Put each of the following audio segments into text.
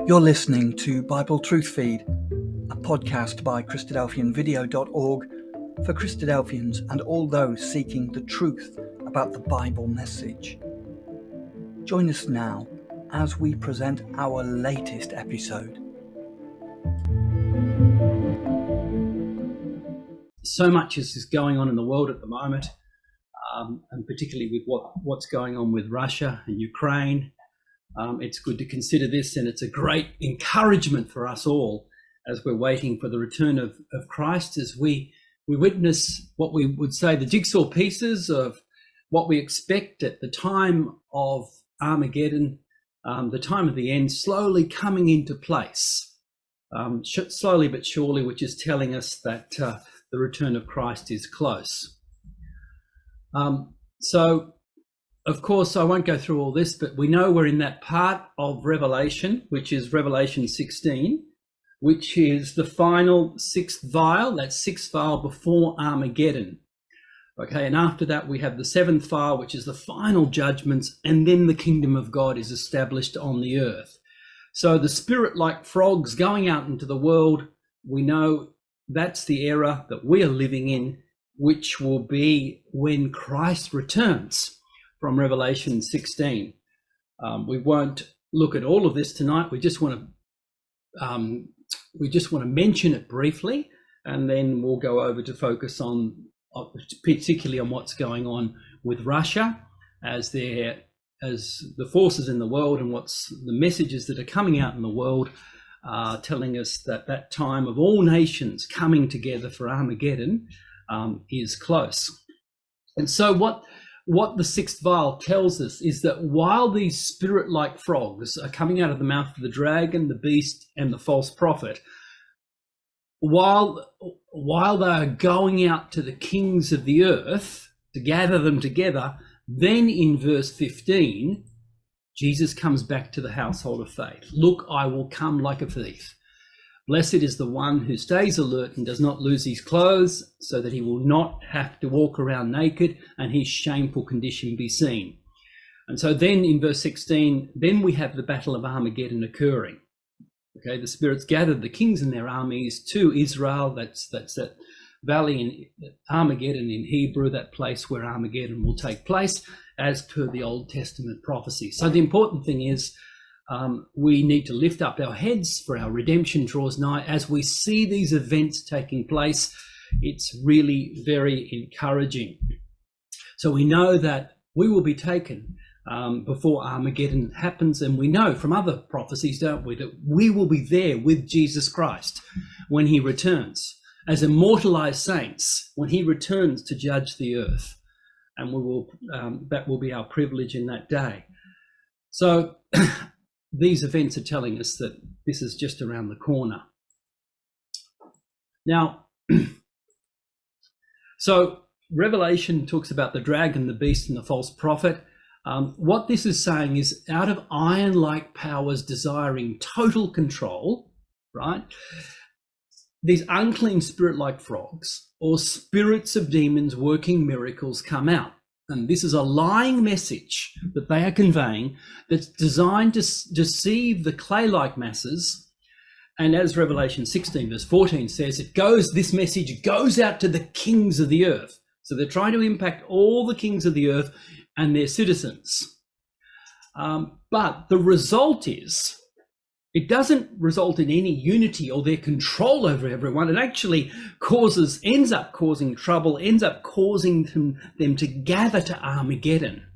You're listening to Bible Truth Feed, a podcast by christadelphianvideo.org for Christadelphians and all those seeking the truth about the Bible message. Join us now as we present our latest episode. So much is going on in the world at the moment, and particularly with what's going on with Russia and Ukraine. It's good to consider this, and it's a great encouragement for us all as we're waiting for the return of Christ, as we witness what we would say the jigsaw pieces of what we expect at the time of Armageddon, the time of the end, slowly coming into place, slowly but surely, which is telling us that the return of Christ is close. Of course, I won't go through all this, but we know we're in that part of Revelation, which is Revelation 16, which is the final sixth vial, that sixth vial before Armageddon. Okay, and after that we have the seventh vial, which is the final judgments, and then the kingdom of God is established on the earth. So the spirit like frogs going out into the world, we know that's the era that we are living in, which will be when Christ returns. From Revelation 16. We won't look at all of this tonight. We just want to mention it briefly, and then we'll go over to focus on particularly on what's going on with Russia as the forces in the world, and what's the messages that are coming out in the world telling us that time of all nations coming together for Armageddon is close. And so what the sixth vial tells us is that while these spirit-like frogs are coming out of the mouth of the dragon, the beast, and the false prophet, while they are going out to the kings of the earth to gather them together, then in verse 15, Jesus comes back to the household of faith. Look, I will come like a thief. Blessed is the one who stays alert and does not lose his clothes, so that he will not have to walk around naked and his shameful condition be seen. And so then in verse 16, then we have the battle of Armageddon occurring. Okay, the spirits gathered the kings and their armies to Israel. That's that valley in Armageddon in Hebrew, that place where Armageddon will take place as per the Old Testament prophecy. So the important thing is, we need to lift up our heads, for our redemption draws nigh. As we see these events taking place, it's really very encouraging. So we know that we will be taken before Armageddon happens, and we know from other prophecies, don't we, that we will be there with Jesus Christ when he returns as immortalized saints, when he returns to judge the earth, and we will that will be our privilege in that day. So these events are telling us that this is just around the corner. Now, so Revelation talks about the dragon, the beast, and the false prophet. What this is saying is, out of iron-like powers desiring total control, right? These unclean spirit-like frogs, or spirits of demons working miracles, come out. And this is a lying message that they are conveying that's designed to deceive the clay-like masses. And as Revelation 16 verse 14 says, this message goes out to the kings of the earth. So they're trying to impact all the kings of the earth and their citizens. But the result is, it doesn't result in any unity or their control over everyone. It actually ends up causing trouble, ends up causing them to gather to Armageddon,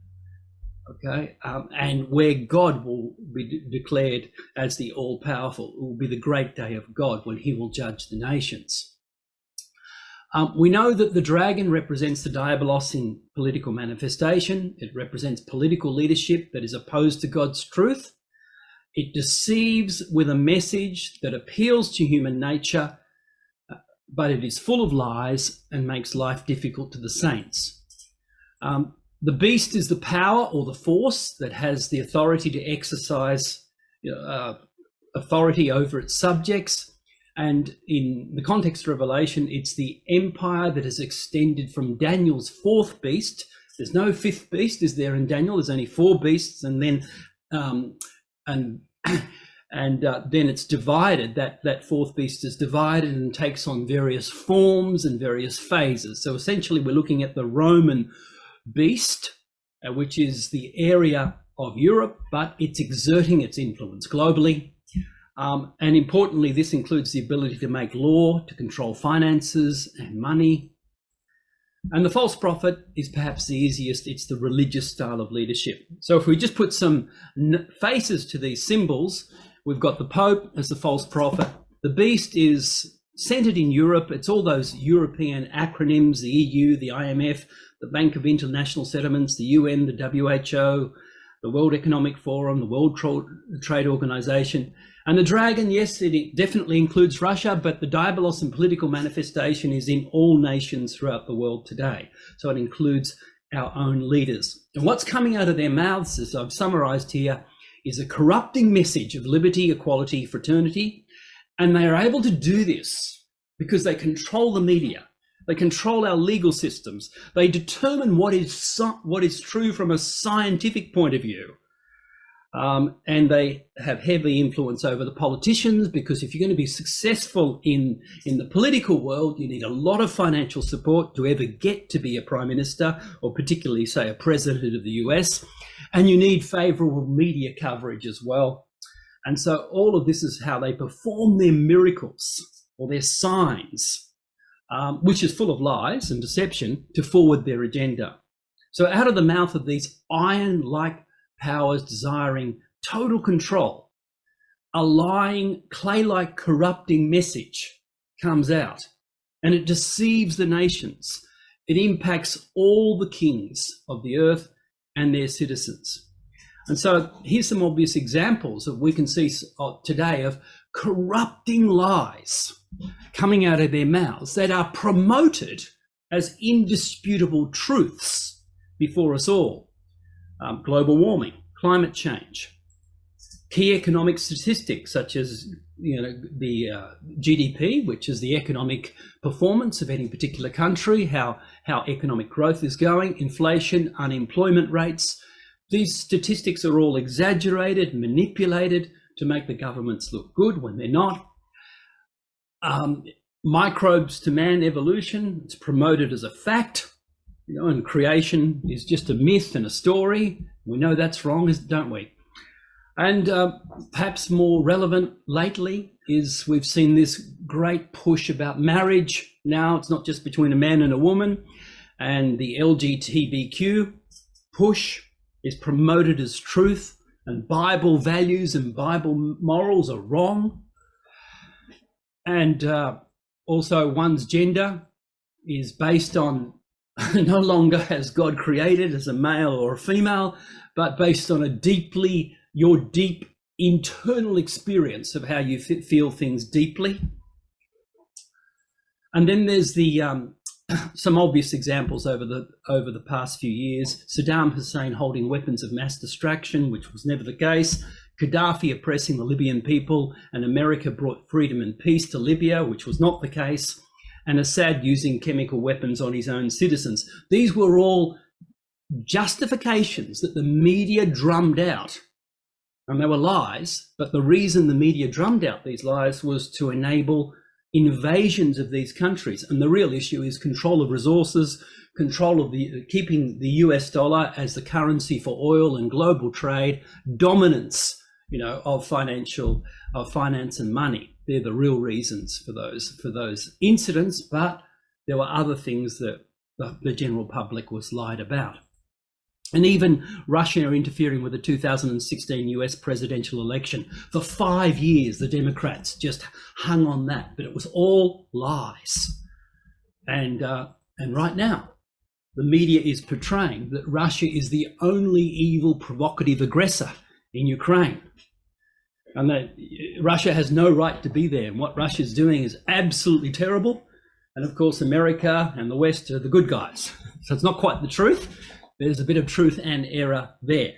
okay? And where God will be declared as the all-powerful. It will be the great day of God when he will judge the nations. We know that the dragon represents the diabolos in political manifestation. It represents political leadership that is opposed to God's truth. It deceives with a message that appeals to human nature, but it is full of lies and makes life difficult to the saints. The beast is the power or the force that has the authority to exercise authority over its subjects. And in the context of Revelation, it's the empire that has extended from Daniel's fourth beast. There's no fifth beast, is there, in Daniel? There's only four beasts, and then And then it's divided, that fourth beast is divided and takes on various forms and various phases. So essentially we're looking at the Roman beast, which is the area of Europe, but it's exerting its influence globally. And importantly, this includes the ability to make law, to control finances and money. And the false prophet is perhaps the easiest. It's the religious style of leadership. So if we just put some faces to these symbols, we've got the Pope as the false prophet. The beast is centered in Europe. It's all those European acronyms, the EU, the IMF, the Bank of International Settlements, the UN, the WHO, the World Economic Forum, the World Trade Organization. And the dragon, yes, it definitely includes Russia, but the diabolos and political manifestation is in all nations throughout the world today. So it includes our own leaders. And what's coming out of their mouths, as I've summarized here, is a corrupting message of liberty, equality, fraternity. And they are able to do this because they control the media. They control our legal systems. They determine what is true from a scientific point of view. And they have heavy influence over the politicians, because if you're going to be successful in the political world, you need a lot of financial support to ever get to be a prime minister, or particularly, say, a president of the US. And you need favorable media coverage as well. And so all of this is how they perform their miracles or their signs, which is full of lies and deception, to forward their agenda. So out of the mouth of these iron-like powers desiring total control, a lying, clay-like, corrupting message comes out, and it deceives the nations. It impacts all the kings of the earth and their citizens. And so here's some obvious examples that we can see today of corrupting lies coming out of their mouths that are promoted as indisputable truths before us all. Global warming, climate change, key economic statistics such as the GDP, which is the economic performance of any particular country, how economic growth is going, inflation, unemployment rates. These statistics are all exaggerated, manipulated to make the governments look good when they're not. Microbes to man evolution, it's promoted as a fact, and creation is just a myth and a story. We know that's wrong, don't we? And perhaps more relevant lately is we've seen this great push about marriage. Now it's not just between a man and a woman, and the LGBTQ push is promoted as truth, and Bible values and Bible morals are wrong. And also one's gender is based on no longer as God created as a male or a female, but based on your deep internal experience of how you feel things deeply. And then there's the some obvious examples over the past few years. Saddam Hussein holding weapons of mass destruction, which was never the case. Gaddafi oppressing the Libyan people, and America brought freedom and peace to Libya, which was not the case. And Assad using chemical weapons on his own citizens. These were all justifications that the media drummed out. And they were lies, but the reason the media drummed out these lies was to enable invasions of these countries. And the real issue is control of resources, control of keeping the US dollar as the currency for oil and global trade, dominance, of finance and money. They're the real reasons for those incidents, but there were other things that the general public was lied about. And even Russia interfering with the 2016 US presidential election. For 5 years, the Democrats just hung on that, but it was all lies. And right now, the media is portraying that Russia is the only evil, provocative aggressor in Ukraine. And that Russia has no right to be there. And what Russia's doing is absolutely terrible. And of course, America and the West are the good guys. So it's not quite the truth. There's a bit of truth and error there.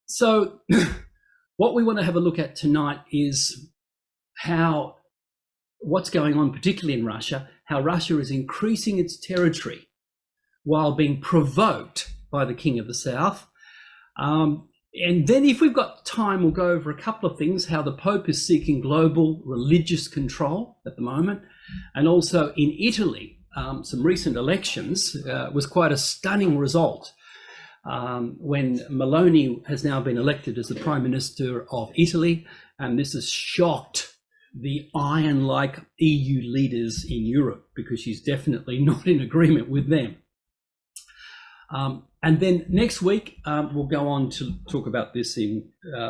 So what we want to have a look at tonight is what's going on, particularly in Russia, how Russia is increasing its territory while being provoked by the King of the South. And then if we've got time, we'll go over a couple of things, how the Pope is seeking global religious control at the moment. And also in Italy, some recent elections was quite a stunning result when Meloni has now been elected as the Prime Minister of Italy. And this has shocked the iron-like EU leaders in Europe because she's definitely not in agreement with them. And then next week, we'll go on to talk about this in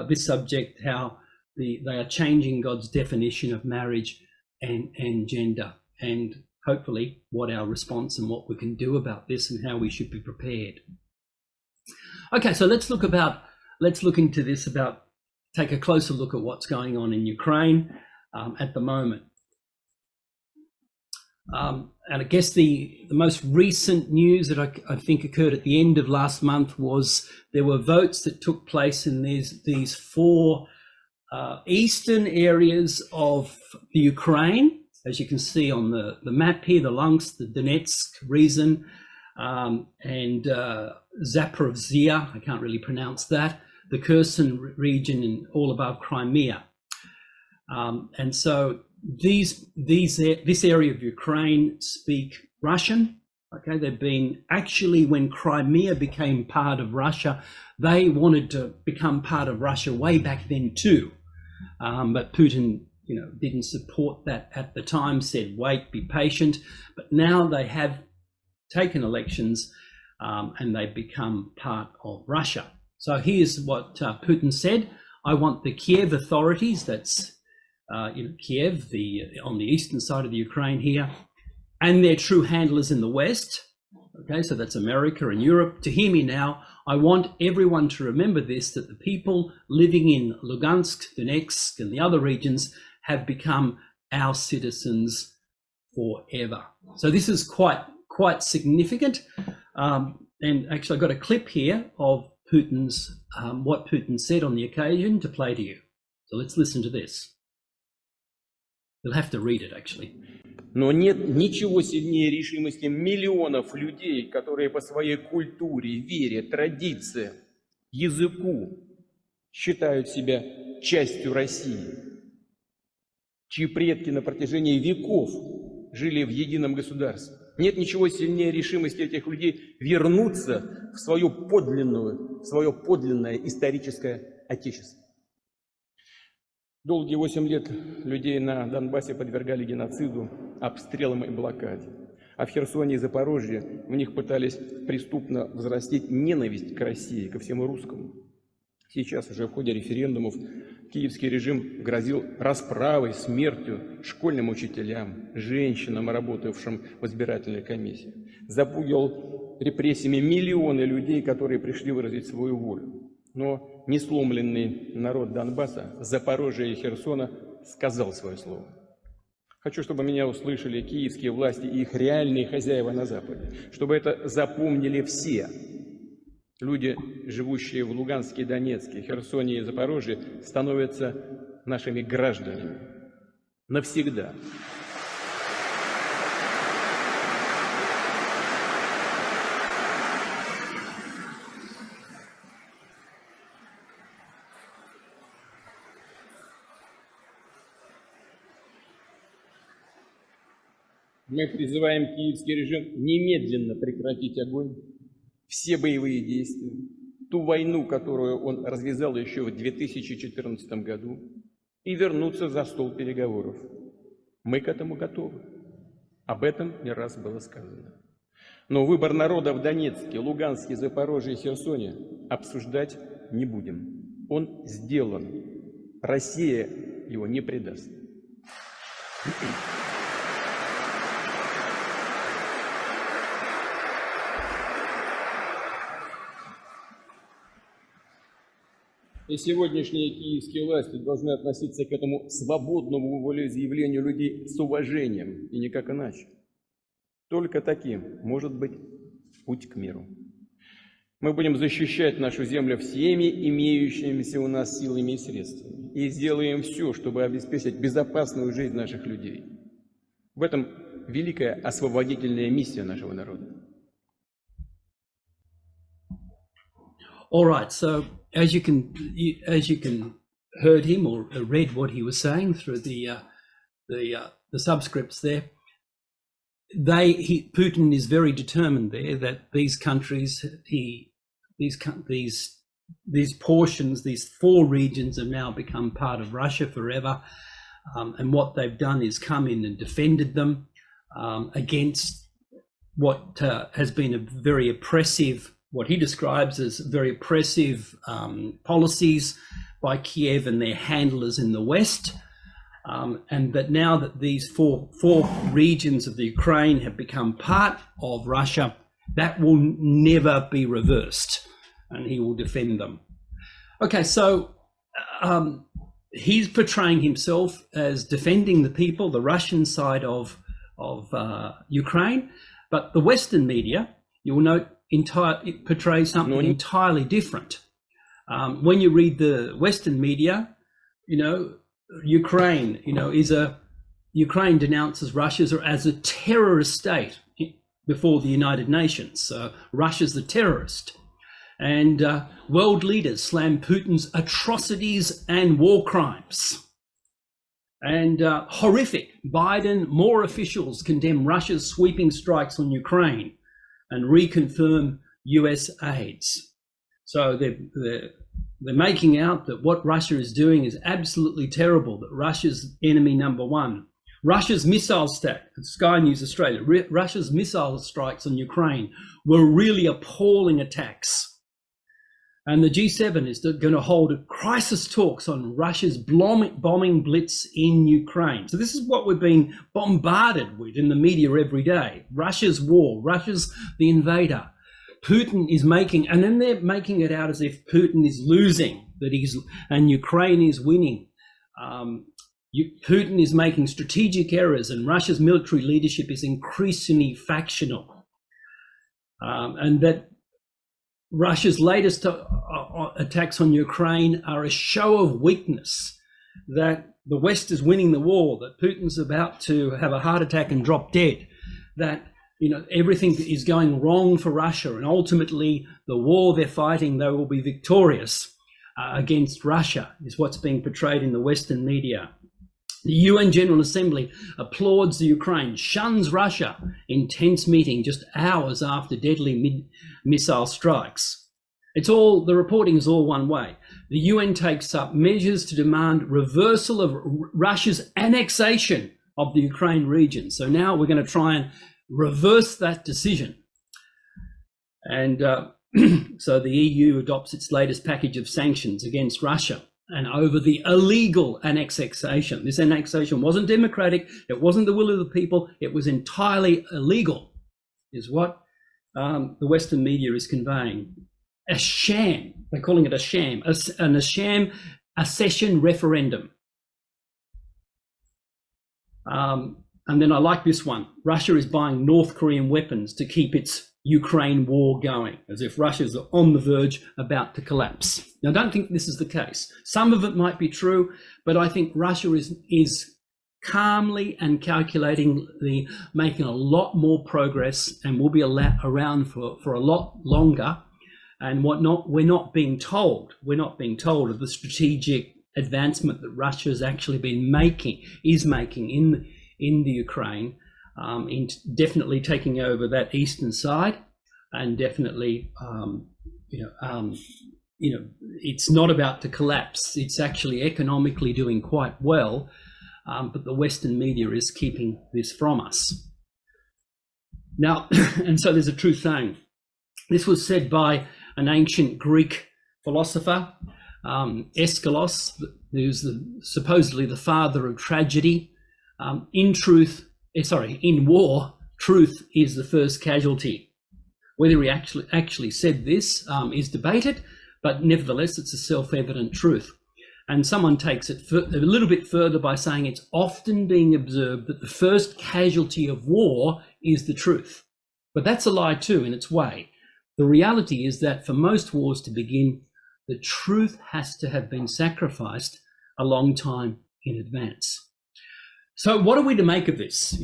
this subject, how they are changing God's definition of marriage and gender, and hopefully what our response and what we can do about this and how we should be prepared. Okay, so let's look into this take a closer look at what's going on in Ukraine at the moment. And I guess the most recent news that I think occurred at the end of last month was there were votes that took place in these four eastern areas of the Ukraine, as you can see on the map here, the Luhansk, the Donetsk region, and Zaporizhia, I can't really pronounce that, the Kherson region, and all above Crimea. And so this area of Ukraine speak Russian. Okay, they've been actually, when Crimea became part of Russia, they wanted to become part of Russia way back then too, but Putin, didn't support that at the time. Said, "Wait, be patient." But now they have taken elections, and they've become part of Russia. So here's what Putin said: "I want the Kiev authorities." That's Kiev, on the eastern side of the Ukraine here, and their true handlers in the West, okay, so that's America and Europe, to hear me now. I want everyone to remember this, that the people living in Luhansk, Donetsk, and the other regions have become our citizens forever. So this is quite significant. And actually, I've got a clip here of Putin's, what Putin said on the occasion to play to you. So let's listen to this. You'll have to read it, actually. Но нет ничего сильнее решимости миллионов людей, которые по своей культуре, вере, традициям, языку считают себя частью России, чьи предки на протяжении веков жили в едином государстве. Нет ничего сильнее решимости этих людей вернуться в свое подлинное историческое отечество. Долгие 8 лет людей на Донбассе подвергали геноциду, обстрелам и блокаде. А в Херсоне и Запорожье в них пытались преступно взрастить ненависть к России, ко всему русскому. Сейчас уже в ходе референдумов киевский режим грозил расправой, смертью школьным учителям, женщинам, работавшим в избирательной комиссии. Запугивал репрессиями миллионы людей, которые пришли выразить свою волю. Но несломленный народ Донбасса, Запорожья и Херсона сказал свое слово. Хочу, чтобы меня услышали киевские власти и их реальные хозяева на Западе, чтобы это запомнили все. Люди, живущие в Луганске, Донецке, Херсоне и Запорожье, становятся нашими гражданами навсегда. Мы призываем киевский режим немедленно прекратить огонь, все боевые действия, ту войну, которую он развязал еще в 2014 году, и вернуться за стол переговоров. Мы к этому готовы. Об этом не раз было сказано. Но выбор народа в Донецке, Луганске, Запорожье и Херсоне обсуждать не будем. Он сделан. Россия его не предаст. И сегодняшние киевские власти должны относиться к этому свободному волеизъявлению людей с уважением, и никак иначе. Только таким может быть путь к миру. Мы будем защищать нашу землю всеми имеющимися у нас силами и средствами, и сделаем все, чтобы обеспечить безопасную жизнь наших людей. В этом великая освободительная миссия нашего народа. All right. So as you can heard him or read what he was saying through the subscripts there, Putin is very determined there that these countries, these portions, these 4 regions have now become part of Russia forever. And what they've done is come in and defended them against what has been a very oppressive, what he describes as very oppressive policies by Kiev and their handlers in the West. And that now that these four regions of the Ukraine have become part of Russia, that will never be reversed, and he will defend them. Okay, so he's portraying himself as defending the people, the Russian side of Ukraine, but the Western media, you will note, it portrays something entirely different. When you read the Western media, Ukraine, Ukraine denounces Russia as a terrorist state before the United Nations. Russia's the terrorist. And world leaders slam Putin's atrocities and war crimes. And horrific, more officials condemn Russia's sweeping strikes on Ukraine and reconfirm US aids. So they're making out that what Russia is doing is absolutely terrible, that Russia's enemy number one. Russia's missile stack, Sky News Australia, Russia's missile strikes on Ukraine were really appalling attacks. And the G7 is going to hold crisis talks on Russia's bombing blitz in Ukraine. So this is what we're being bombarded with in the media every day. Russia's war, Russia's the invader. Putin is making, and then they're making it out as if Putin is losing, and Ukraine is winning. Putin is making strategic errors, and Russia's military leadership is increasingly factional. And that Russia's latest attacks on Ukraine are a show of weakness, that the West is winning the war, that Putin's about to have a heart attack and drop dead, that everything is going wrong for Russia, and ultimately the war they're fighting, they will be victorious against Russia, is what's being portrayed in the Western media. The UN General Assembly applauds the Ukraine, shuns Russia in tense meeting just hours after deadly missile strikes. The reporting is all one way. The UN takes up measures to demand reversal of Russia's annexation of the Ukraine region. So now we're going to try and reverse that decision. And so the EU adopts its latest package of sanctions against Russia and over the illegal annexation. This annexation wasn't democratic. It wasn't the will of the people. It was entirely illegal, is what the Western media is conveying. A sham. They're calling it a sham. A sham accession referendum. And then I like this one. Russia is buying North Korean weapons to keep its Ukraine war going, as if Russia's on the verge about to collapse. Now, I don't think this is the case. Some of it might be true, but I think Russia is calmly and calculatingly making a lot more progress and will be around for a lot longer. And we're not being told of the strategic advancement that Russia has actually is making in the Ukraine, in definitely taking over that eastern side, and definitely, it's not about to collapse. It's actually economically doing quite well, but the Western media is keeping this from us. Now, and so there's a true saying. This was said by an ancient Greek philosopher, Aeschylus, who's supposedly the father of tragedy. In war, truth is the first casualty. Whether he actually said this is debated, but nevertheless, it's a self-evident truth. And someone takes it a little bit further by saying it's often being observed that the first casualty of war is the truth. But that's a lie too, in its way. The reality is that for most wars to begin, the truth has to have been sacrificed a long time in advance. So what are we to make of this?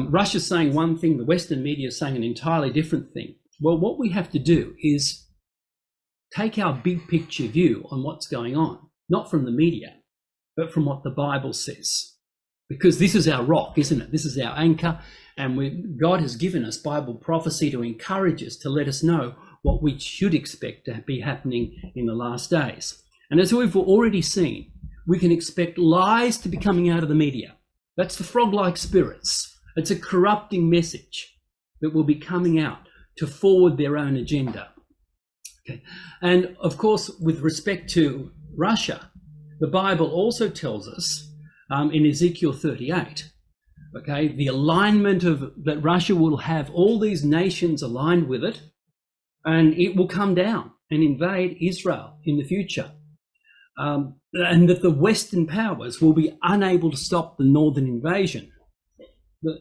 Russia's saying one thing, the Western media is saying an entirely different thing. Well, what we have to do is take our big picture view on what's going on, not from the media, but from what the Bible says. Because this is our rock, isn't it? This is our anchor, and God has given us Bible prophecy to encourage us, to let us know what we should expect to be happening in the last days. And as we've already seen, we can expect lies to be coming out of the media. That's the frog-like spirits. It's a corrupting message that will be coming out to forward their own agenda. Okay. And of course, with respect to Russia, the Bible also tells us in Ezekiel 38, okay, the alignment of that Russia will have all these nations aligned with it, and it will come down and invade Israel in the future. And that the Western powers will be unable to stop the northern invasion.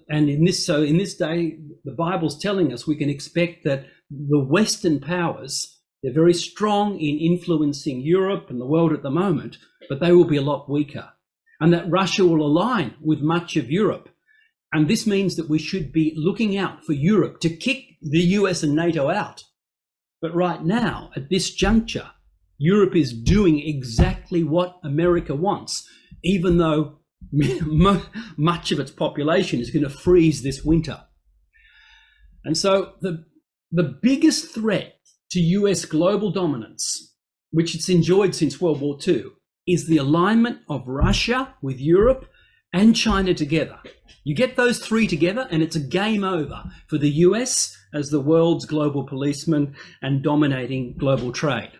And in this day, the Bible's telling us we can expect that the Western powers, they're very strong in influencing Europe and the world at the moment, but they will be a lot weaker. And that Russia will align with much of Europe. And this means that we should be looking out for Europe to kick the US and NATO out. But right now, at this juncture, Europe is doing exactly what America wants, even though much of its population is going to freeze this winter. And so the biggest threat to US global dominance, which it's enjoyed since World War II, is the alignment of Russia with Europe and China together. You get those three together and it's a game over for the US as the world's global policeman and dominating global trade.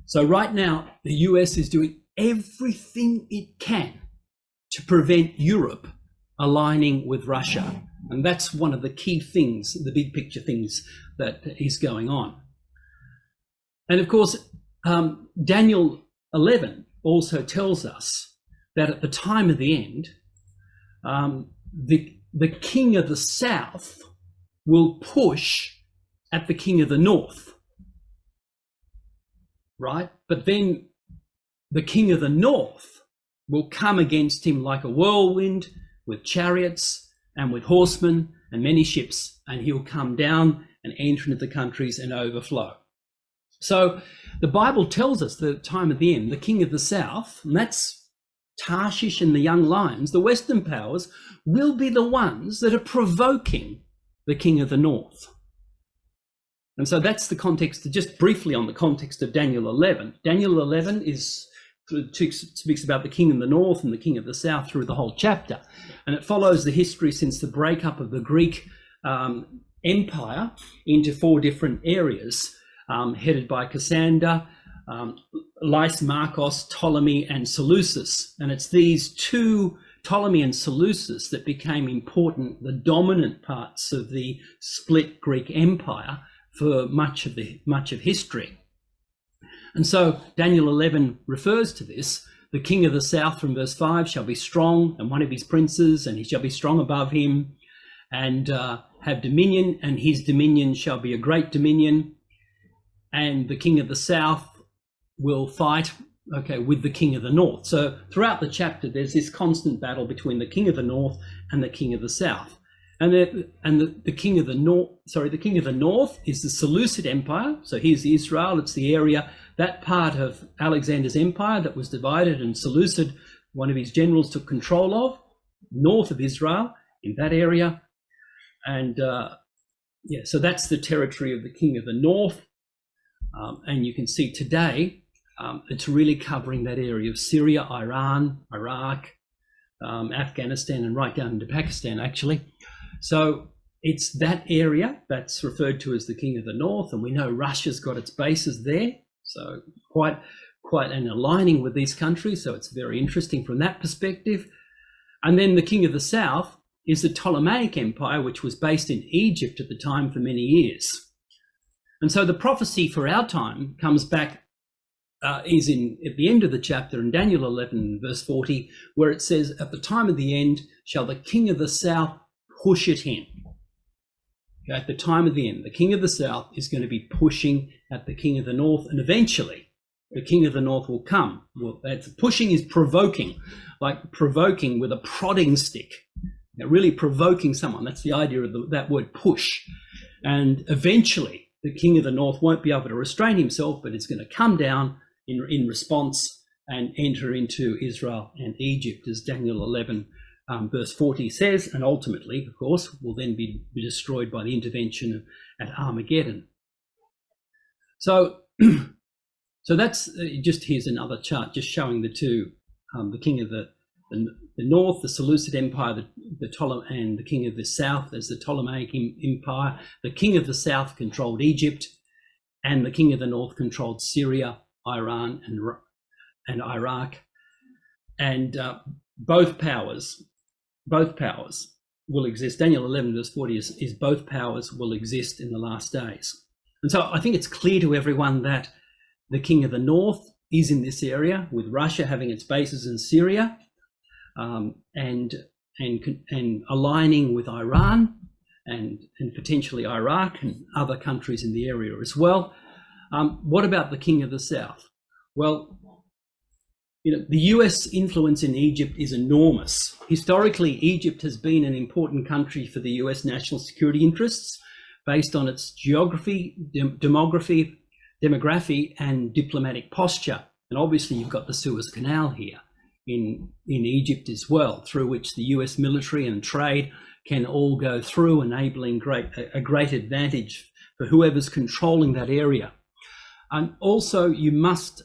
So right now, the US is doing everything it can to prevent Europe aligning with Russia. And that's one of the key things, the big picture things that is going on. And of course, Daniel 11 also tells us that at the time of the end, the king of the south will push at the king of the north. Right? But then the king of the north will come against him like a whirlwind with chariots and with horsemen and many ships, and he'll come down and enter into the countries and overflow. So the Bible tells us that at the time of the end, the king of the south, and that's Tarshish and the young lions, the Western powers, will be the ones that are provoking the king of the north. And so that's the context, just briefly on the context of Daniel 11. Daniel 11 speaks about the king of the north and the king of the south through the whole chapter. And it follows the history since the breakup of the Greek empire into 4 different areas, headed by Cassander, Lysimachus, Ptolemy, and Seleucus. And it's these 2, Ptolemy and Seleucus, that became important, the dominant parts of the split Greek empire for much of history. And so Daniel 11 refers to this. The king of the south, from verse 5, shall be strong, and one of his princes, and he shall be strong above him, and have dominion, and his dominion shall be a great dominion. And the king of the south will fight, with the king of the north. So throughout the chapter, there's this constant battle between the king of the north and the king of the south. And the king of the north is the Seleucid Empire. So here's Israel. It's the area, that part of Alexander's empire that was divided, and Seleucid, one of his generals, took control of, north of Israel, in that area. And so that's the territory of the king of the north. And you can see today, it's really covering that area of Syria, Iran, Iraq, Afghanistan, and right down into Pakistan, actually. So it's that area that's referred to as the king of the north, and we know Russia's got its bases there, so quite an aligning with these countries, so it's very interesting from that perspective. And then the king of the south is the Ptolemaic Empire, which was based in Egypt at the time for many years. And so the prophecy for our time comes back, is at the end of the chapter in Daniel 11, verse 40, where it says, at the time of the end shall the king of the south push at him. Okay, at the time of the end, the king of the south is going to be pushing at the king of the north, and eventually the king of the north will come. Well, that's pushing is provoking, like provoking with a prodding stick. Really provoking someone. That's the idea of that word push. And eventually the king of the north won't be able to restrain himself, but is going to come down in response and enter into Israel and Egypt, as Daniel 11 verse 40 says, and ultimately, of course, will then be destroyed by the intervention at Armageddon. So, so that's just, here's another chart just showing the two, the king of the north, the Seleucid Empire, and the king of the south as the Ptolemaic Empire. The king of the south controlled Egypt, and the king of the north controlled Syria, Iran, and Iraq. And both powers will exist. Daniel 11 verse 40 is both powers will exist in the last days. And so I think it's clear to everyone that the king of the north is in this area, with Russia having its bases in Syria, and aligning with Iran and potentially Iraq and other countries in the area as well. What about the king of the south? Well, the US influence in Egypt is enormous. Historically, Egypt has been an important country for the US national security interests based on its geography, demography, and diplomatic posture. And obviously, you've got the Suez Canal here in Egypt as well, through which the US military and trade can all go through, enabling a great advantage for whoever's controlling that area. And also, you must,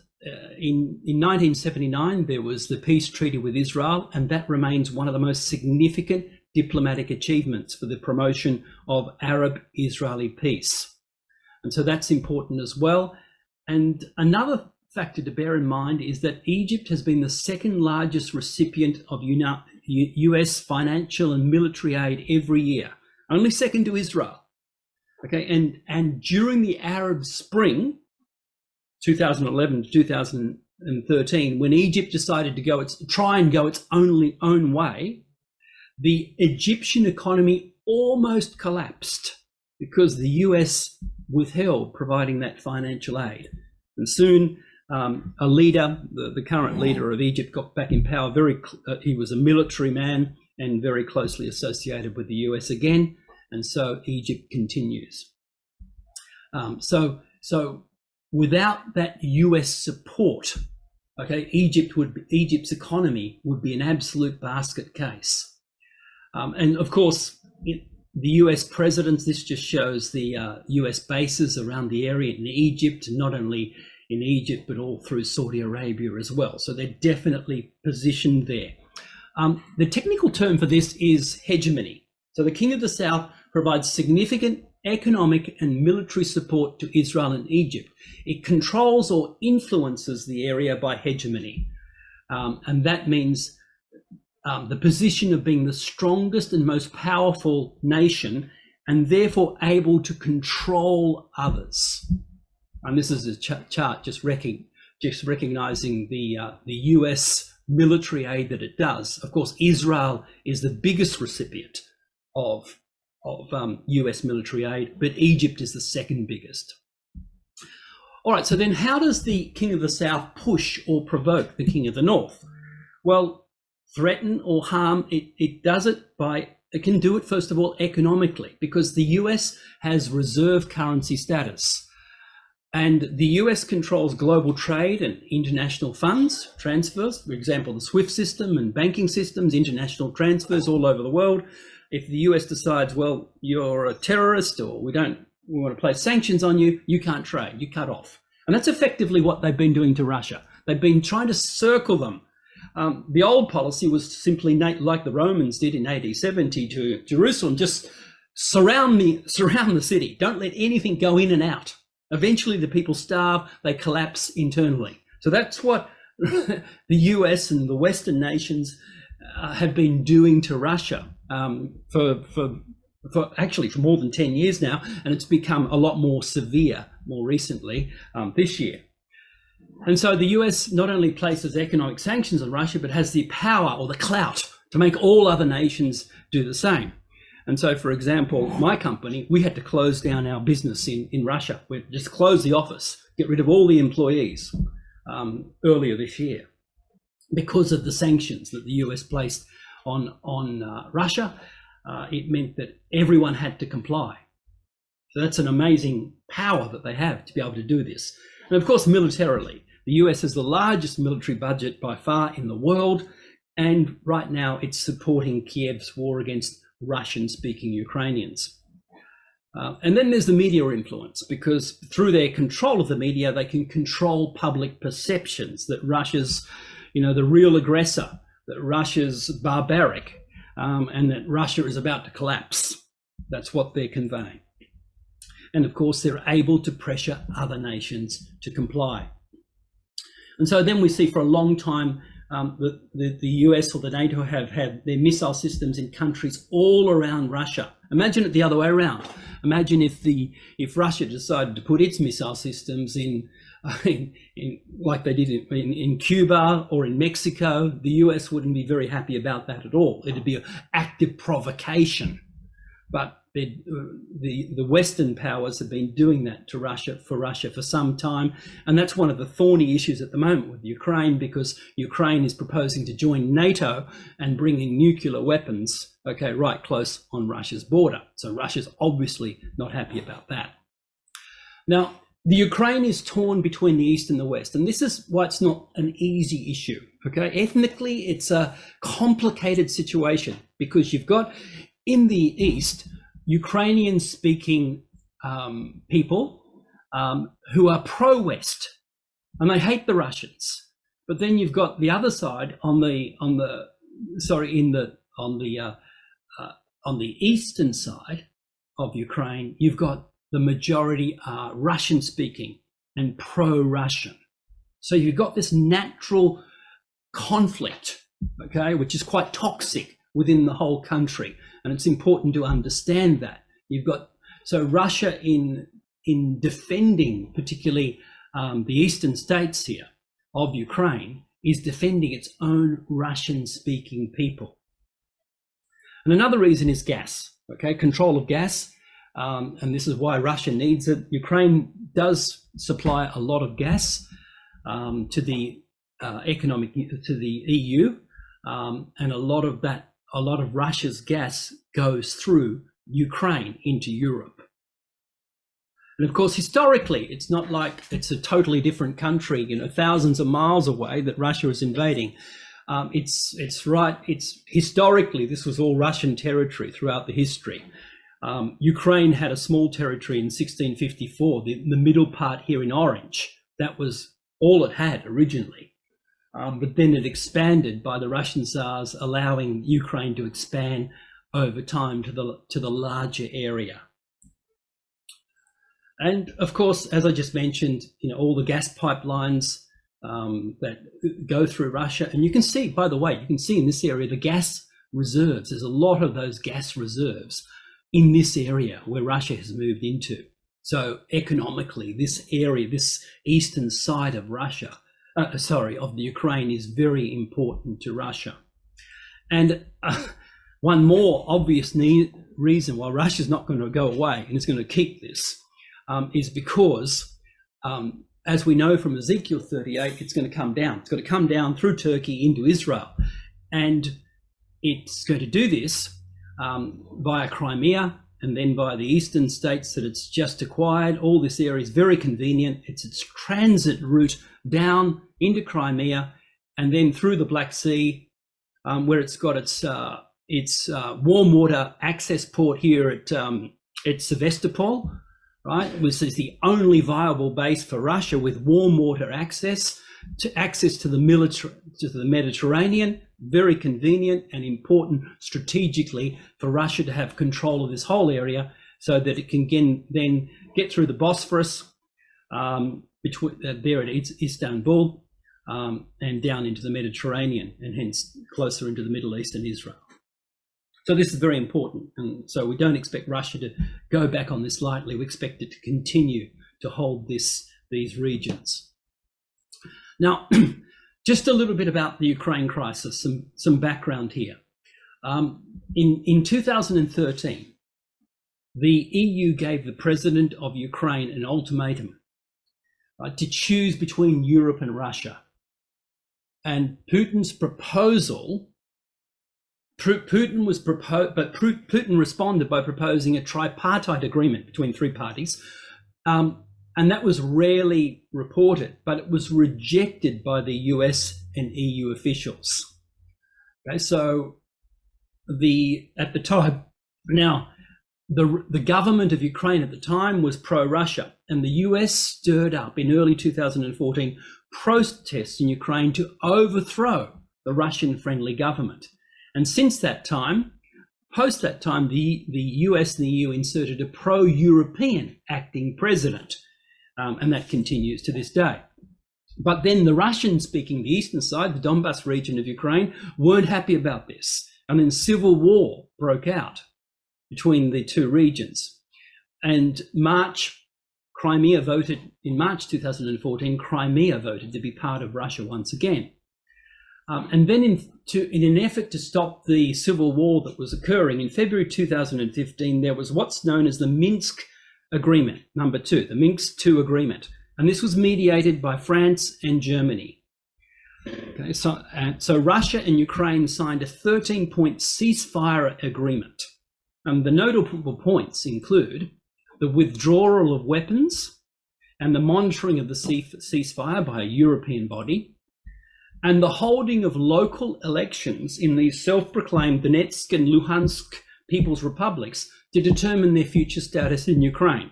in 1979, there was the peace treaty with Israel, and that remains one of the most significant diplomatic achievements for the promotion of Arab-Israeli peace. And so that's important as well. And another factor to bear in mind is that Egypt has been the second largest recipient of US financial and military aid every year, only second to Israel. Okay, and during the Arab Spring, 2011 to 2013, when Egypt decided to try and go its own way, the Egyptian economy almost collapsed because the US withheld providing that financial aid. And soon a leader, the current leader of Egypt, got back in power. He was a military man and very closely associated with the US again. And so Egypt continues. So without that US support, okay, Egypt's economy would be an absolute basket case. And of course, the US presidents, this just shows the US bases around the area in Egypt, not only in Egypt, but all through Saudi Arabia as well. So they're definitely positioned there. The technical term for this is hegemony. So the king of the south provides significant economic and military support to Israel and Egypt. It controls or influences the area by hegemony. And that means the position of being the strongest and most powerful nation, and therefore able to control others. And this is a chart just recognizing the US military aid that it does. Of course, Israel is the biggest recipient of US military aid, but Egypt is the second biggest. All right, so then how does the king of the south push or provoke the king of the north? Well, threaten or harm, it does it by, it can do it first of all economically, because the US has reserve currency status. And the US controls global trade and international funds transfers, for example, the SWIFT system and banking systems, international transfers all over the world. If the US decides, well, you're a terrorist, or we want to place sanctions on you, you can't trade, you cut off. And that's effectively what they've been doing to Russia. They've been trying to circle them. The old policy was simply, like the Romans did in AD 70 to Jerusalem, just surround the city. Don't let anything go in and out. Eventually the people starve, they collapse internally. So that's what the US and the Western nations have been doing to Russia for more than 10 years now, and it's become a lot more severe more recently this year. And so the US not only places economic sanctions on Russia, but has the power or the clout to make all other nations do the same. And so, for example, my company, we had to close down our business in Russia. We just closed the office, get rid of all the employees earlier this year because of the sanctions that the US placed on Russia. It meant that everyone had to comply. So that's an amazing power that they have to be able to do this. And of course, militarily, the US has the largest military budget by far in the world. And right now it's supporting Kiev's war against Russian-speaking Ukrainians. And then there's the media influence, because through their control of the media, they can control public perceptions that Russia's, the real aggressor, that Russia's barbaric, and that Russia is about to collapse. That's what they're conveying. And of course, they're able to pressure other nations to comply. And so then we see for a long time that the US or the NATO have had their missile systems in countries all around Russia. Imagine it the other way around. Imagine if Russia decided to put its missile systems in like they did in Cuba or in Mexico. The US wouldn't be very happy about that at all. It'd be an active provocation. But the Western powers have been doing that to Russia for some time, and that's one of the thorny issues at the moment with Ukraine, because Ukraine is proposing to join NATO and bring in nuclear weapons, right close on Russia's border. So Russia's obviously not happy about that. Now, the Ukraine is torn between the East and the West, and this is why it's not an easy issue. Ethnically, it's a complicated situation, because you've got in the East Ukrainian-speaking people who are pro-West, and they hate the Russians. But then you've got the other side on the eastern side of Ukraine. You've got the majority are Russian-speaking and pro-Russian. So you've got this natural conflict, which is quite toxic within the whole country. And it's important to understand that. So Russia in defending particularly the eastern states here of Ukraine is defending its own Russian-speaking people. And another reason is gas, control of gas. And this is why Russia needs it. Ukraine does supply a lot of gas to the EU, and a lot of Russia's gas goes through Ukraine into Europe. And of course, historically, it's not like it's a totally different country, thousands of miles away that Russia is invading. It's historically, this was all Russian territory throughout the history. Ukraine had a small territory in 1654, the middle part here in orange. That was all it had originally. But then it expanded by the Russian Tsars, allowing Ukraine to expand over time to the larger area. And of course, as I just mentioned, all the gas pipelines that go through Russia. And you can see, by the way, in this area, the gas reserves. There's a lot of those gas reserves in this area where Russia has moved into. So economically, this area, this eastern side of Russia, of the Ukraine, is very important to Russia. And one more obvious reason why Russia's not going to go away and is going to keep this is because, as we know from Ezekiel 38, it's going to come down. It's going to come down through Turkey into Israel. And it's going to do this via Crimea and then via the eastern states that it's just acquired. All this area is very convenient. It's its transit route down into Crimea and then through the Black Sea, where it's got its warm water access port here at Sevastopol, right? Which is the only viable base for Russia with warm water access to the Mediterranean. Very convenient and important strategically for Russia to have control of this whole area, so that it can then get through the Bosphorus between there at Istanbul and down into the Mediterranean, and hence closer into the Middle East and Israel. So this is very important, and so we don't expect Russia to go back on this lightly. We expect it to continue to hold these regions. Now, just a little bit about the Ukraine crisis, some background here. In 2013, the EU gave the president of Ukraine an ultimatum to choose between Europe and Russia. And Putin's proposal Putin responded by proposing a tripartite agreement between three parties, and that was rarely reported, but it was rejected by the US and EU officials. Okay, so at the time, now the government of Ukraine at the time was pro-Russia, and the US stirred up in early 2014 protests in Ukraine to overthrow the Russian-friendly government. And since that time, post that time, the US and the EU inserted a pro-European acting president, and that continues to this day. But then the Russian-speaking, the eastern side, the Donbas region of Ukraine, weren't happy about this. And then civil war broke out between the two regions. And in March 2014, Crimea voted to be part of Russia once again. And then in an effort to stop the civil war that was occurring, in February 2015, there was what's known as the Minsk Agreement, number 2, the Minsk II Agreement. And this was mediated by France and Germany. Okay, so Russia and Ukraine signed a 13-point ceasefire agreement. And the notable points include the withdrawal of weapons and the monitoring of the ceasefire by a European body, and the holding of local elections in these self-proclaimed Donetsk and Luhansk People's Republics to determine their future status in Ukraine.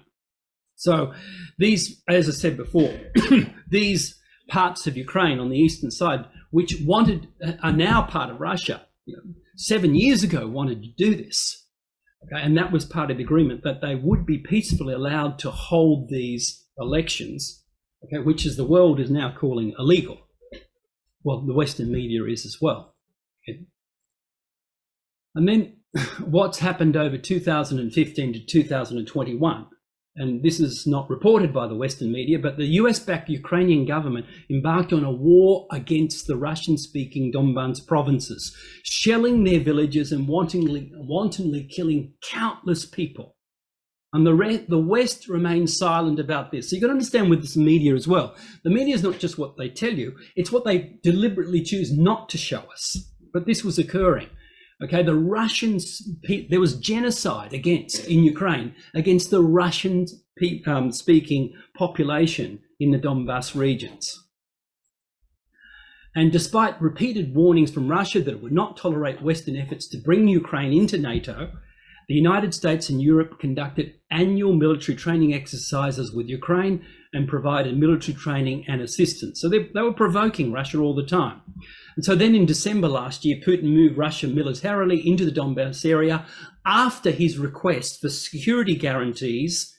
So these, as I said before, these parts of Ukraine on the eastern side, which are now part of Russia, 7 years ago wanted to do this. Okay, and that was part of the agreement, that they would be peacefully allowed to hold these elections, okay, which is the world is now calling illegal. Well, the Western media is as well. Okay. And then what's happened over 2015 to 2021, and this is not reported by the Western media, but the US-backed Ukrainian government embarked on a war against the Russian-speaking Donbas provinces, shelling their villages and wantonly killing countless people. And the West remains silent about this. So you've got to understand with this media as well. The media is not just what they tell you, it's what they deliberately choose not to show us. But this was occurring. Okay, the Russians, there was genocide in Ukraine against the Russian speaking population in the Donbas regions. And despite repeated warnings from Russia that it would not tolerate Western efforts to bring Ukraine into NATO, the United States and Europe conducted annual military training exercises with Ukraine and provided military training and assistance. So they were provoking Russia all the time. And so then in December last year, Putin moved Russia militarily into the Donbass area after his request for security guarantees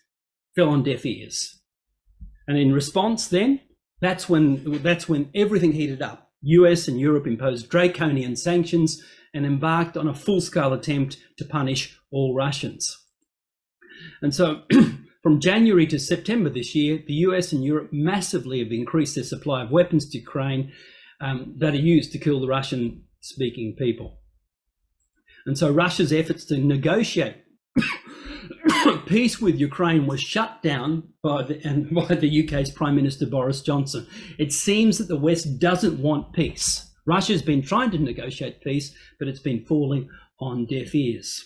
fell on deaf ears. And in response then, that's when everything heated up. US and Europe imposed draconian sanctions and embarked on a full-scale attempt to punish all Russians. And so from January to September this year, the US and Europe massively have increased their supply of weapons to Ukraine that are used to kill the Russian-speaking people. And so Russia's efforts to negotiate peace with Ukraine was shut down by the UK's Prime Minister Boris Johnson. It seems that the West doesn't want peace. Russia's been trying to negotiate peace, but it's been falling on deaf ears.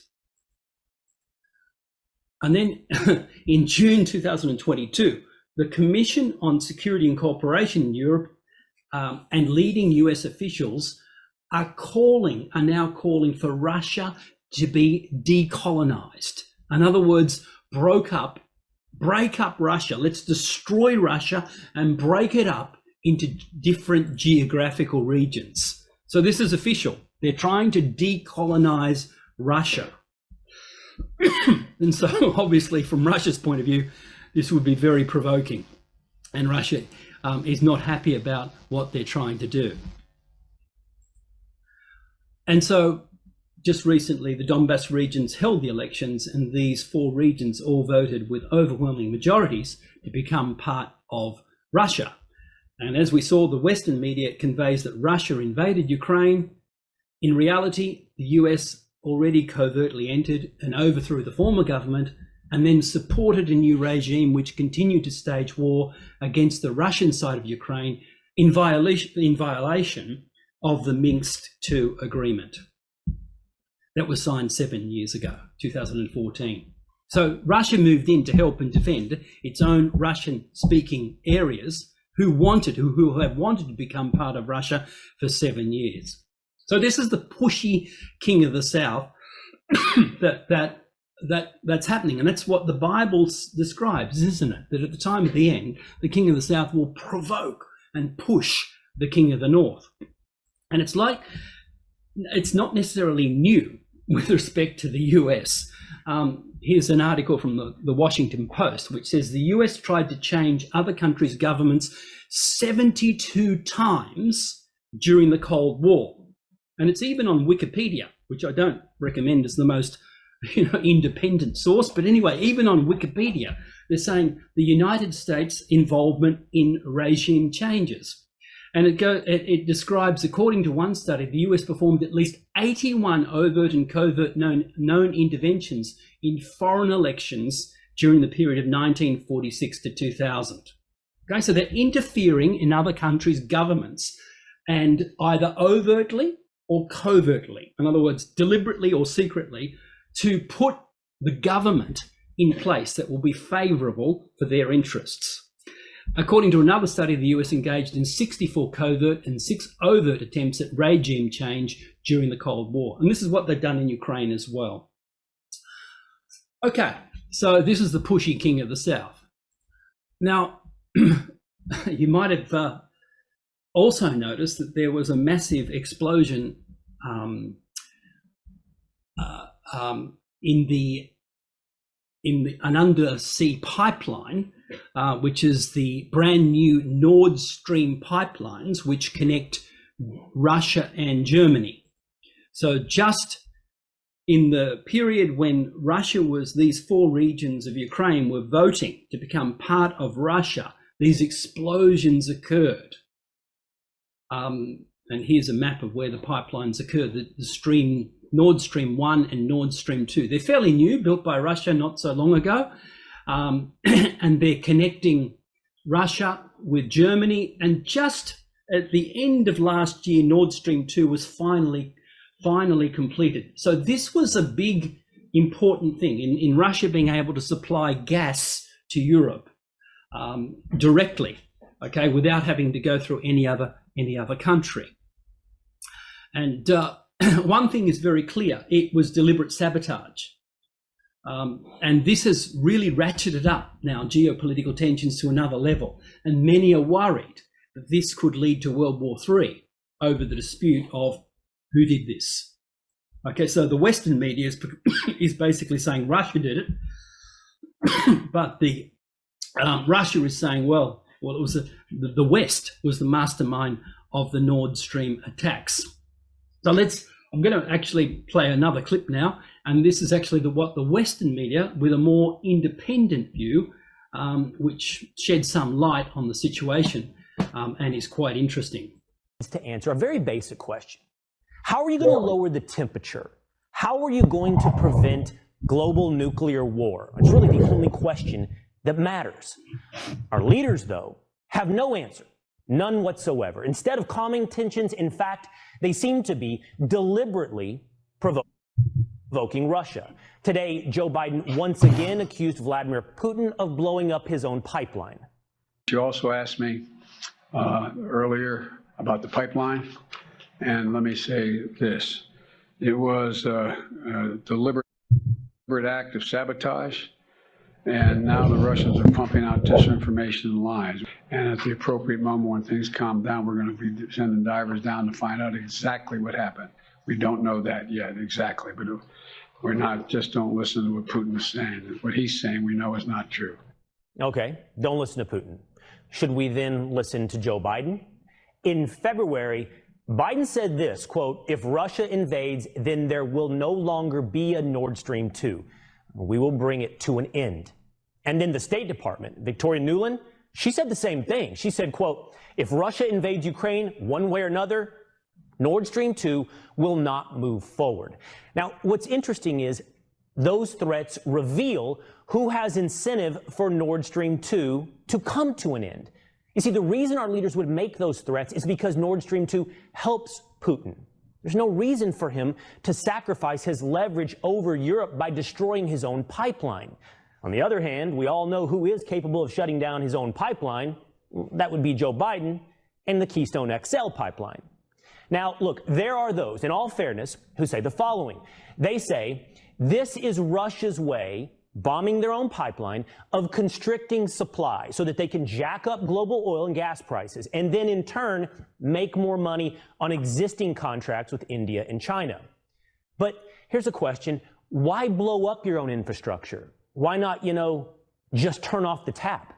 And then in June 2022, the Commission on Security and Cooperation in Europe and leading US officials are now calling for Russia to be decolonized. In other words, break up Russia. Let's destroy Russia and break it up into different geographical regions. So this is official. They're trying to decolonize Russia. And so obviously from Russia's point of view, this would be very provoking. And Russia is not happy about what they're trying to do. And so just recently, the Donbas regions held the elections, and these 4 regions all voted with overwhelming majorities to become part of Russia. And as we saw, the Western media conveys that Russia invaded Ukraine. In reality, the US already covertly entered and overthrew the former government and then supported a new regime which continued to stage war against the Russian side of Ukraine in violation of the Minsk II agreement. that was signed 7 years ago, 2014. So Russia moved in to help and defend its own Russian-speaking areas who have wanted to become part of Russia for 7 years. So this is the pushy king of the South that's happening, and that's what the Bible describes, isn't it? That at the time of the end, the king of the South will provoke and push the king of the North. And it's like, it's not necessarily new with respect to the US. Here's an article from the Washington Post, which says the US tried to change other countries' governments 72 times during the Cold War. And it's even on Wikipedia, which I don't recommend as the most independent source. But anyway, even on Wikipedia, they're saying the United States' involvement in regime changes. And it describes, according to one study, the US performed at least 81 overt and covert known interventions in foreign elections during the period of 1946 to 2000. Okay, so they're interfering in other countries' governments, and either overtly or covertly, in other words, deliberately or secretly, to put the government in place that will be favourable for their interests. According to another study, the US engaged in 64 covert and 6 overt attempts at regime change during the Cold War. And this is what they've done in Ukraine as well. Okay, so this is the pushy king of the South. Now, you might have also noticed that there was a massive explosion in an undersea pipeline, which is the brand new Nord Stream pipelines, which connect Russia and Germany. So just in the period when these 4 regions of Ukraine were voting to become part of Russia, these explosions occurred. And here's a map of where the pipelines occurred, the stream, Nord Stream 1 and Nord Stream 2. They're fairly new, built by Russia not so long ago. And they're connecting Russia with Germany. And just at the end of last year, Nord Stream 2 was finally completed. So this was a big, important thing in Russia being able to supply gas to Europe directly, okay, without having to go through any other country. And one thing is very clear: it was deliberate sabotage. And this has really ratcheted up now geopolitical tensions to another level. And many are worried that this could lead to World War III over the dispute of who did this. Okay, so the Western media is basically saying Russia did it, but the Russia is saying, well, it was the West was the mastermind of the Nord Stream attacks. So I'm going to actually play another clip now, and this is actually what the Western media, with a more independent view, which sheds some light on the situation and is quite interesting. To answer a very basic question. How are you going to lower the temperature? How are you going to prevent global nuclear war? It's really the only question that matters. Our leaders, though, have no answer, none whatsoever. Instead of calming tensions, in fact, they seem to be deliberately provoking Russia. Today, Joe Biden once again accused Vladimir Putin of blowing up his own pipeline. You also asked me earlier about the pipeline, and let me say this. It was a deliberate act of sabotage, and now the Russians are pumping out disinformation and lies. And at the appropriate moment, when things calm down, we're going to be sending divers down to find out exactly what happened. We don't know that yet exactly, but we're not, just don't listen to what Putin is saying. What he's saying we know is not true. Okay, don't listen to Putin. Should we then listen to Joe Biden? In February, Biden said this, quote, "If Russia invades, then there will no longer be a Nord Stream 2. We will bring it to an end." And then the State Department, Victoria Nuland, she said the same thing. She said, quote, "If Russia invades Ukraine one way or another, Nord Stream 2 will not move forward." Now, what's interesting is those threats reveal who has incentive for Nord Stream 2 to come to an end. You see, the reason our leaders would make those threats is because Nord Stream 2 helps Putin. There's no reason for him to sacrifice his leverage over Europe by destroying his own pipeline. On the other hand, we all know who is capable of shutting down his own pipeline. That would be Joe Biden and the Keystone XL pipeline. Now, look, there are those, in all fairness, who say the following. They say this is Russia's way, bombing their own pipeline, of constricting supply so that they can jack up global oil and gas prices and then in turn make more money on existing contracts with India and China. But here's a question. Why blow up your own infrastructure? Why not, just turn off the tap?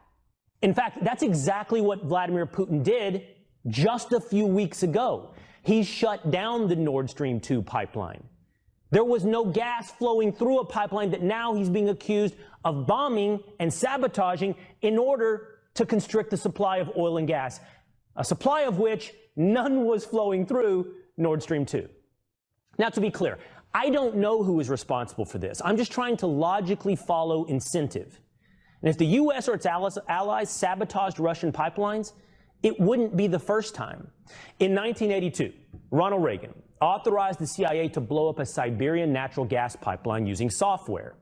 In fact, that's exactly what Vladimir Putin did just a few weeks ago. He shut down the Nord Stream 2 pipeline. There was no gas flowing through a pipeline that now he's being accused of bombing and sabotaging in order to constrict the supply of oil and gas, a supply of which none was flowing through Nord Stream 2. Now, to be clear, I don't know who is responsible for this. I'm just trying to logically follow incentive. And if the U.S. or its allies sabotaged Russian pipelines, it wouldn't be the first time. In 1982, Ronald Reagan authorized the CIA to blow up a Siberian natural gas pipeline using software.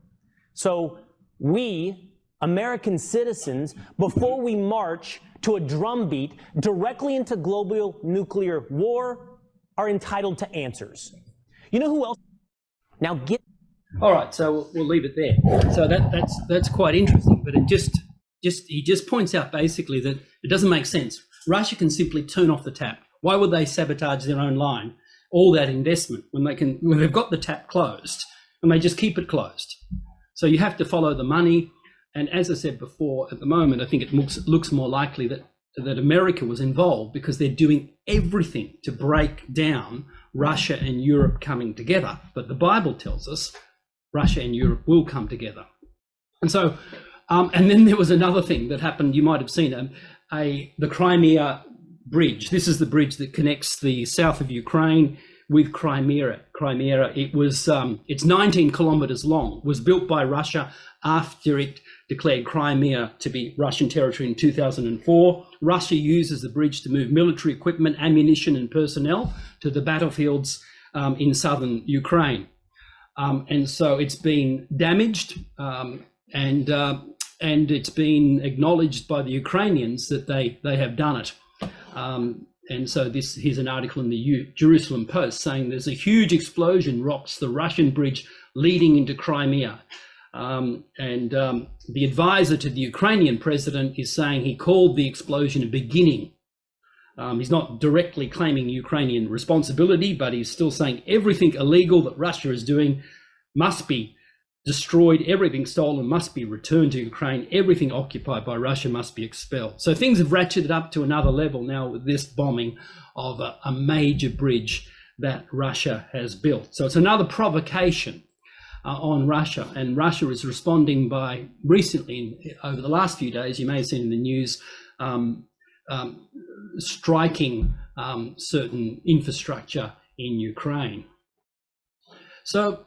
So we, American citizens, before we march to a drumbeat directly into global nuclear war, are entitled to answers. You know who else? Now get. All right, so we'll leave it there. So that's quite interesting, but he just points out basically that it doesn't make sense. Russia can simply turn off the tap. Why would they sabotage their own line? All that investment when they've got the tap closed and they just keep it closed. So you have to follow the money. And as I said before, at the moment, I think it looks more likely that America was involved because they're doing everything to break down Russia and Europe coming together. But the Bible tells us Russia and Europe will come together. And so, and then there was another thing that happened. You might have seen the Crimea bridge. This is the bridge that connects the south of Ukraine with Crimea. It's 19 kilometers long. Was built by Russia after it declared Crimea to be Russian territory in 2004. Russia uses the bridge to move military equipment, ammunition, and personnel to the battlefields in southern Ukraine. And so it's been damaged, and it's been acknowledged by the Ukrainians that they have done it. And so here's an article in the Jerusalem Post saying there's a huge explosion rocks the Russian bridge leading into Crimea. The advisor to the Ukrainian president is saying he called the explosion a beginning. He's not directly claiming Ukrainian responsibility, but he's still saying everything illegal that Russia is doing must be destroyed, everything stolen must be returned to Ukraine, everything occupied by Russia must be expelled. So things have ratcheted up to another level now with this bombing of a major bridge that Russia has built. So it's another provocation on Russia, and Russia is responding by recently, over the last few days, you may have seen in the news, striking certain infrastructure in Ukraine. So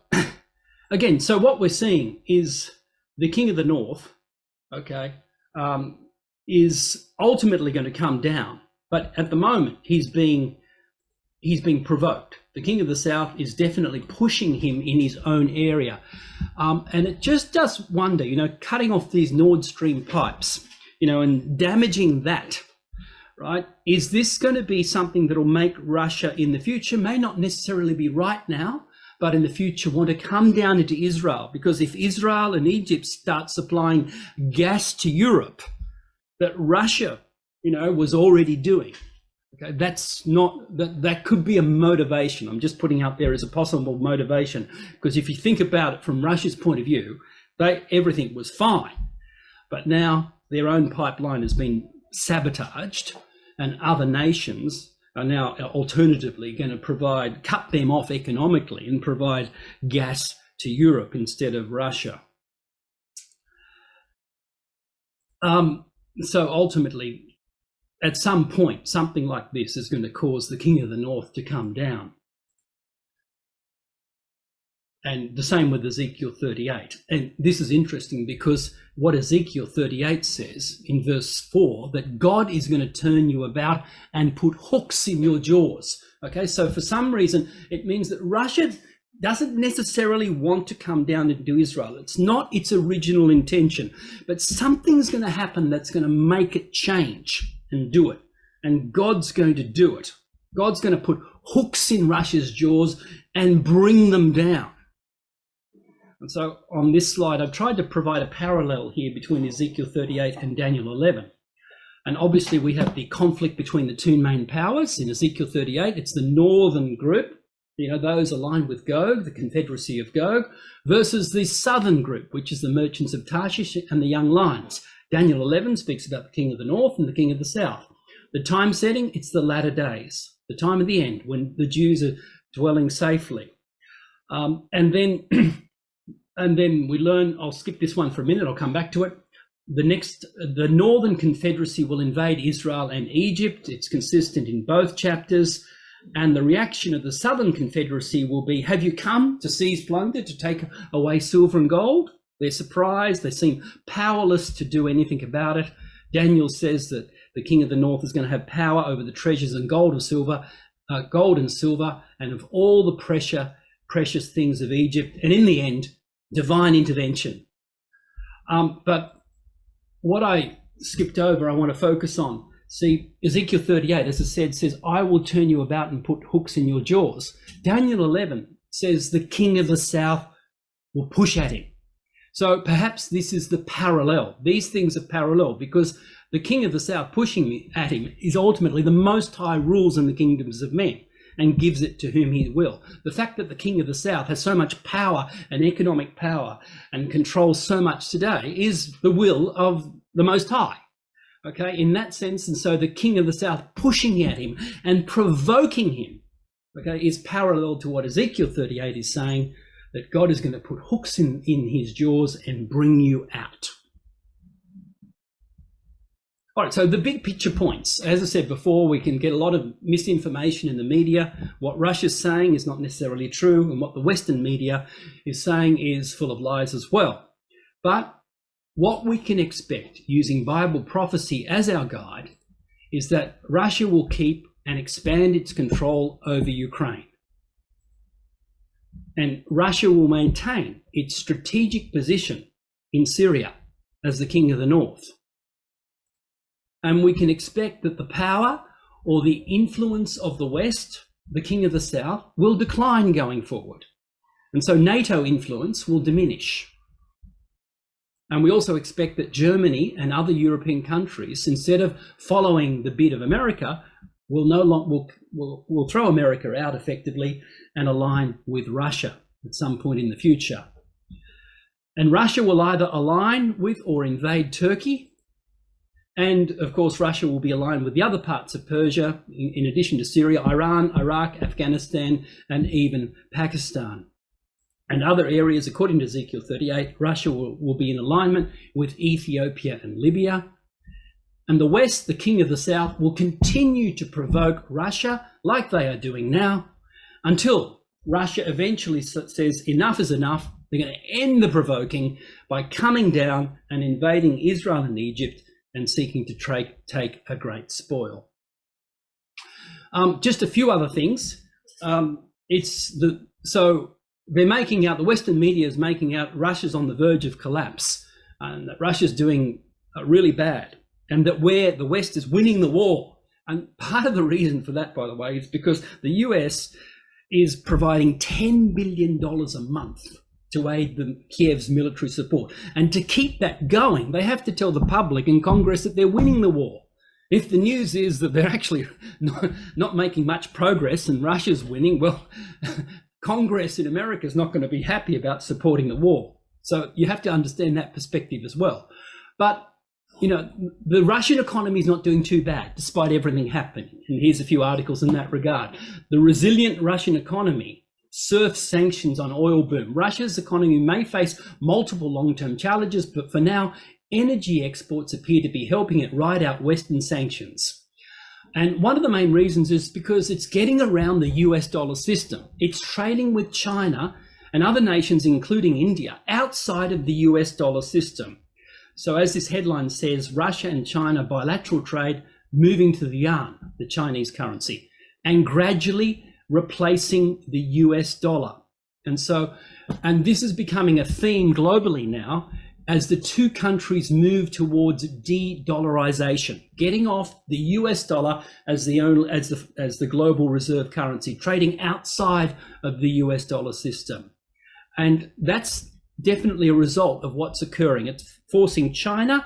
again, so what we're seeing is the King of the North, is ultimately going to come down, but at the moment he's being provoked. The King of the South is definitely pushing him in his own area, and it just does wonder, cutting off these Nord Stream pipes, and damaging that. Right? Is this going to be something that will make Russia in the future, may not necessarily be right now, but in the future want to come down into Israel? Because if Israel and Egypt start supplying gas to Europe that Russia, was already doing, that could be a motivation. I'm just putting out there as a possible motivation, because if you think about it from Russia's point of view, everything was fine, but now their own pipeline has been sabotaged, and other nations are now alternatively going to cut them off economically and provide gas to Europe instead of Russia. So ultimately, at some point, something like this is going to cause the King of the North to come down. And the same with Ezekiel 38. And this is interesting because what Ezekiel 38 says in verse 4, that God is going to turn you about and put hooks in your jaws Okay, so for some reason, it means that Russia doesn't necessarily want to come down into Israel. It's not its original intention, but something's going to happen that's going to make it change and do it. And God's going to do it. God's going to put hooks in Russia's jaws and bring them down. And so on this slide, I've tried to provide a parallel here between Ezekiel 38 and Daniel 11. And obviously we have the conflict between the two main powers. In Ezekiel 38, it's the northern group, those aligned with Gog, the Confederacy of Gog, versus the southern group, which is the merchants of Tarshish and the young lions. Daniel 11 speaks about the king of the north and the king of the south. The time setting, it's the latter days, the time of the end, when the Jews are dwelling safely. And then we learn, I'll skip this one for a minute, I'll come back to it. The Northern Confederacy will invade Israel and Egypt. It's consistent in both chapters. And the reaction of the Southern Confederacy will be, have you come to seize plunder, to take away silver and gold? They're surprised. They seem powerless to do anything about it. Daniel says that the king of the north is going to have power over the treasures and gold and silver, and of all the precious things of Egypt. And in the end, divine intervention. But what I skipped over, I want to focus on. See, Ezekiel 38, as I said, says, I will turn you about and put hooks in your jaws. Daniel 11 says the king of the south will push at him. So perhaps this is the parallel. These things are parallel because the king of the south pushing at him is ultimately the Most High rules in the kingdoms of men and gives it to whom he will. The fact that the king of the south has so much power and economic power and controls so much today is the will of the Most High. Okay, in that sense, and so the king of the south pushing at him and provoking him, okay, is parallel to what Ezekiel 38 is saying, that God is going to put hooks in his jaws and bring you out. All right, so the big picture points. As I said before, we can get a lot of misinformation in the media. What Russia's saying is not necessarily true, and what the Western media is saying is full of lies as well. But what we can expect using Bible prophecy as our guide is that Russia will keep and expand its control over Ukraine. And Russia will maintain its strategic position in Syria as the king of the north. And we can expect that the power or the influence of the West, the king of the south, will decline going forward. And so NATO influence will diminish. And we also expect that Germany and other European countries, instead of following the bid of America, will throw America out effectively and align with Russia at some point in the future. And Russia will either align with or invade Turkey. And of course, Russia will be aligned with the other parts of Persia, in addition to Syria, Iran, Iraq, Afghanistan, and even Pakistan. And other areas, according to Ezekiel 38, Russia will be in alignment with Ethiopia and Libya. And the West, the king of the south, will continue to provoke Russia like they are doing now until Russia eventually says enough is enough. They're going to end the provoking by coming down and invading Israel and Egypt and seeking to take a great spoil. Just a few other things. They're making out, the Western media is making out Russia's on the verge of collapse, and that Russia's doing really bad, and that the West is winning the war. And part of the reason for that, by the way, is because the US is providing $10 billion a month to aid Kiev's military support. And to keep that going, they have to tell the public and Congress that they're winning the war. If the news is that they're actually not making much progress and Russia's winning, well, Congress in America is not going to be happy about supporting the war. So you have to understand that perspective as well. But, the Russian economy is not doing too bad despite everything happening. And here's a few articles in that regard. The resilient Russian economy surfs sanctions on oil boom. Russia's economy may face multiple long-term challenges, but for now, energy exports appear to be helping it ride out Western sanctions. And one of the main reasons is because it's getting around the US dollar system. It's trading with China and other nations, including India, outside of the US dollar system. So as this headline says, Russia and China bilateral trade moving to the yuan, the Chinese currency. and gradually replacing the US dollar. And this is becoming a theme globally now as the two countries move towards de-dollarization, getting off the US dollar as the global reserve currency, trading outside of the US dollar system. And that's definitely a result of what's occurring. It's forcing China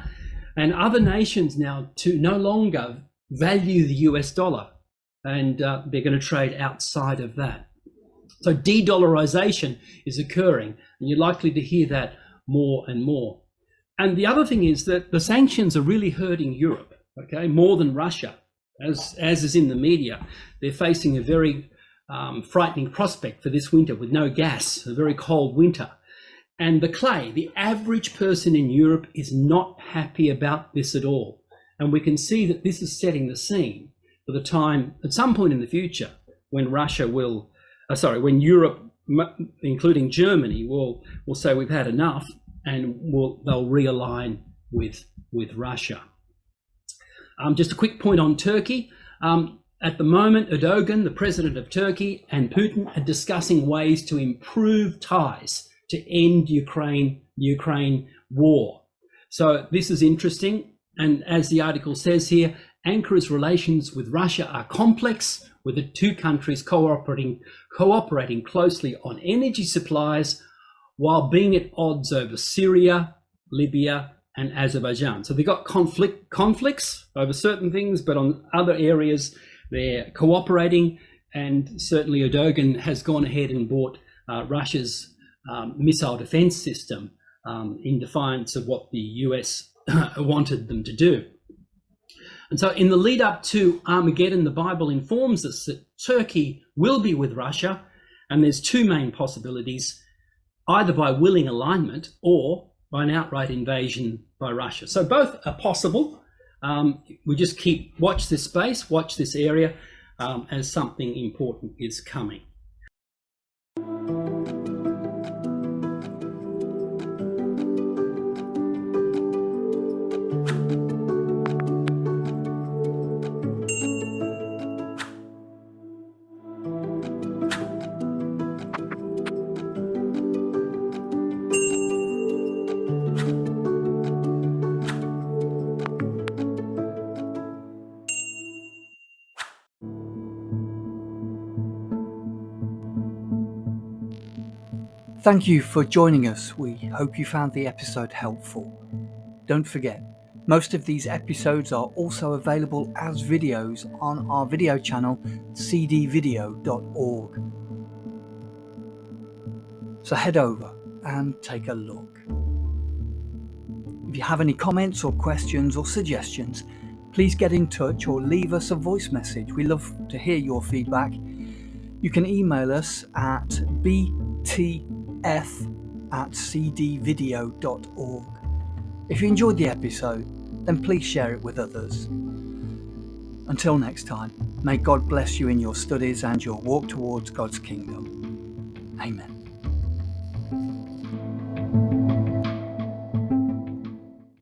and other nations now to no longer value the US dollar, and they're going to trade outside of that. So de-dollarization is occurring, and you're likely to hear that more and more. And the other thing is that the sanctions are really hurting Europe, okay, more than Russia, as is in the media. They're facing a very frightening prospect for this winter with no gas, a very cold winter. And the average person in Europe is not happy about this at all. And we can see that this is setting the scene for the time, at some point in the future, when when Europe, including Germany, will say we've had enough, and they'll realign with Russia. Just a quick point on Turkey. At the moment, Erdogan, the president of Turkey, and Putin are discussing ways to improve ties to end Ukraine war. So this is interesting. And as the article says here, Ankara's relations with Russia are complex, with the two countries cooperating closely on energy supplies while being at odds over Syria, Libya, and Azerbaijan. So they've got conflicts over certain things, but on other areas they're cooperating. And certainly Erdogan has gone ahead and bought Russia's missile defense system in defiance of what the US wanted them to do. And so in the lead up to Armageddon, the Bible informs us that Turkey will be with Russia, and there's two main possibilities, either by willing alignment or by an outright invasion by Russia. So both are possible. We just watch this space, watch this area as something important is coming. Thank you for joining us. We hope you found the episode helpful. Don't forget, most of these episodes are also available as videos on our video channel, cdvideo.org. So head over and take a look. If you have any comments or questions or suggestions, please get in touch or leave us a voice message. We love to hear your feedback. You can email us at btf@cdvideo.org. If you enjoyed the episode, then please share it with others. Until next time, may God bless you in your studies and your walk towards God's kingdom. Amen.